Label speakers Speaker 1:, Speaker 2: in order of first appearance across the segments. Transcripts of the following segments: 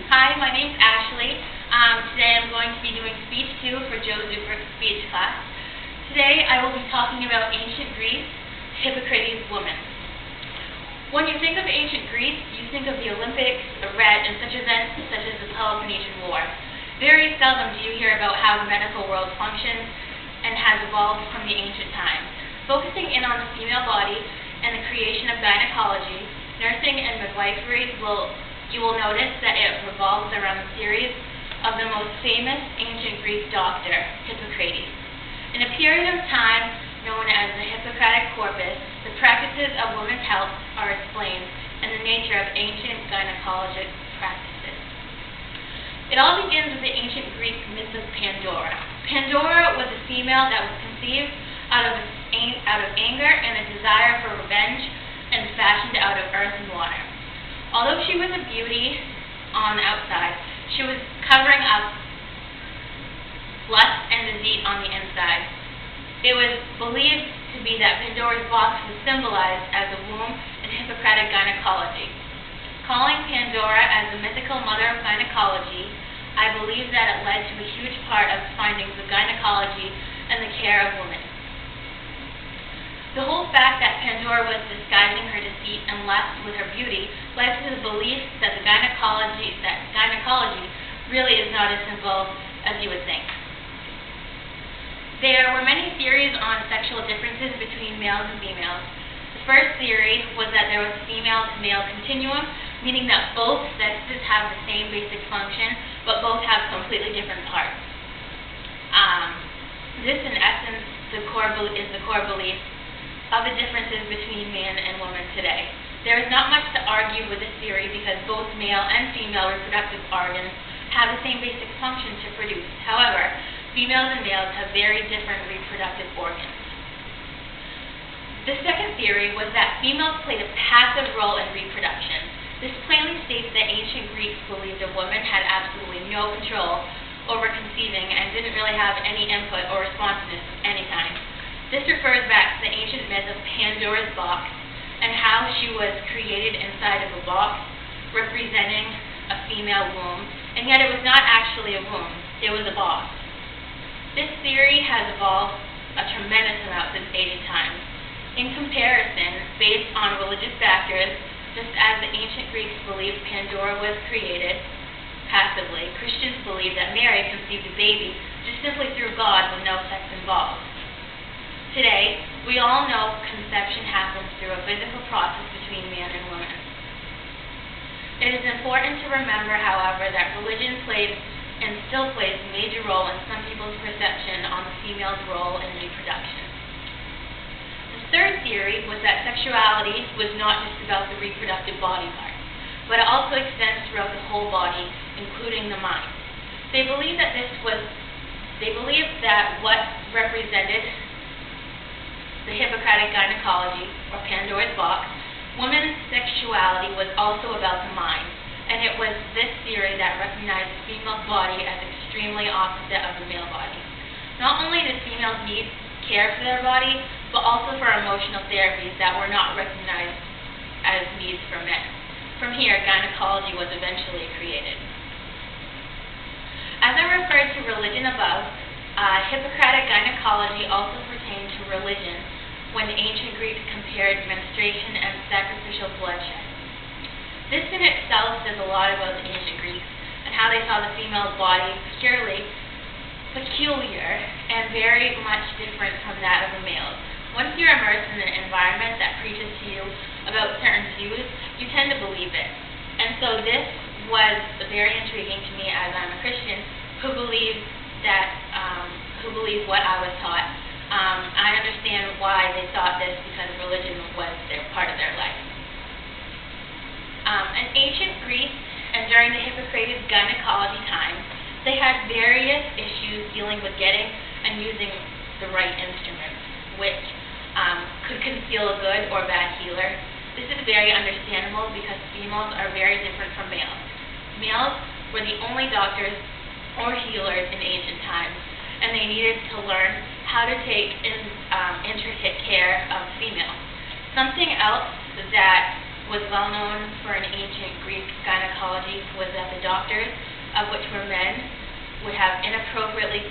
Speaker 1: Hi, my name's Ashley. Today I'm going to be doing speech 2 for Joe Zuberick's speech class. Today I will be talking about ancient Greece, Hippocrates' woman. When you think of ancient Greece, you think of the Olympics, and such events such as the Peloponnesian War. Very seldom do you hear about how the medical world functions and has evolved from the ancient times. Focusing in on the female body and the creation of gynecology, nursing and midwifery, you will notice that it revolves around the series of the most famous ancient Greek doctor, Hippocrates. In a period of time known as the Hippocratic corpus, the practices of women's health are explained and the nature of ancient gynecologic practices. It all begins with the ancient Greek myth of Pandora. Pandora was a female that was conceived out of anger and a desire for revenge and fashioned out of earth and water. Although she was a beauty on the outside, she was covering up lust and deceit on the inside. It was believed to be that Pandora's box was symbolized as a womb in Hippocratic gynecology. Calling Pandora as the mythical mother of gynecology, I believe that it led to a huge part of the findings of gynecology and the care of women. The whole fact that Pandora was disguising her deceit and lust with her beauty led to the belief that gynecology really is not as simple as you would think. There were many theories on sexual differences between males and females. The first theory was that there was a female-to-male continuum, meaning that both sexes have the same basic function, but both have completely different parts. This, in essence, is the core belief of the differences between man and woman today. There is not much to argue with this theory because both male and female reproductive organs have the same basic function to produce. However, females and males have very different reproductive organs. The second theory was that females played a passive role in reproduction. This plainly states that ancient Greeks believed a woman had absolutely no control over conceiving and didn't really have any input or responsiveness of any kind. This refers back to the ancient myth of Pandora's box and how she was created inside of a box representing a female womb, and yet it was not actually a womb, it was a box. This theory has evolved a tremendous amount since ancient times. In comparison, based on religious factors, just as the ancient Greeks believed Pandora was created passively, Christians believe that Mary conceived a baby just simply through God with no sex involved. Today, we all know conception happens through a physical process between man and woman. It is important to remember, however, that religion played and still plays a major role in some people's perception on the female's role in reproduction. The third theory was that sexuality was not just about the reproductive body parts, but it also extends throughout the whole body, including the mind. They believed that what represented the Hippocratic gynecology, or Pandora's box, women's sexuality was also about the mind, and it was this theory that recognized the female body as extremely opposite of the male body. Not only did females need care for their body, but also for emotional therapies that were not recognized as needs for men. From here, gynecology was eventually created. As I referred to religion above, Hippocratic gynecology also pertained to religion when ancient Greeks compared menstruation and sacrificial bloodshed. This in itself says a lot about the ancient Greeks and how they saw the female's body peculiar and very much different from that of the male's. Once you're immersed in an environment that preaches to you about certain views, you tend to believe it. And so this was very intriguing to me as I'm a Christian who believes what I was taught. I understand why they thought this because religion was part of their life. In ancient Greece and during the Hippocrates gynecology times, they had various issues dealing with getting and using the right instruments, which could conceal a good or bad healer. This is very understandable because females are very different from males. Males were the only doctors or healers in ancient times, and they needed to learn how to take intricate care of females. Something else that was well known for an ancient Greek gynecology was that the the doctors, of which were men, would have inappropriately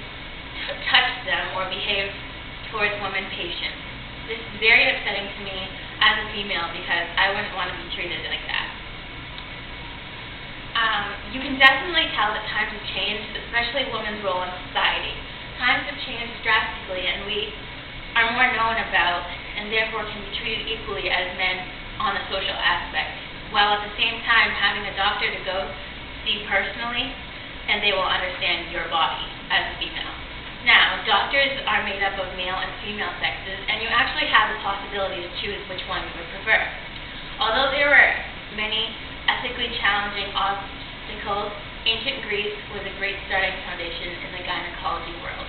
Speaker 1: touched them or behaved towards women patients. This is very upsetting to me as a female because I wouldn't want to be treated like that. You can definitely tell that times have changed, especially women's role in society. Times have changed drastically, and we are more known about and therefore can be treated equally as men on the social aspect, while at the same time having a doctor to go see personally, and they will understand your body as a female. Now, doctors are made up of male and female sexes, and you actually have the possibility to choose which one you would prefer. Although there were many ethically challenging obstacles, ancient Greece was a great starting foundation in the gynecology world.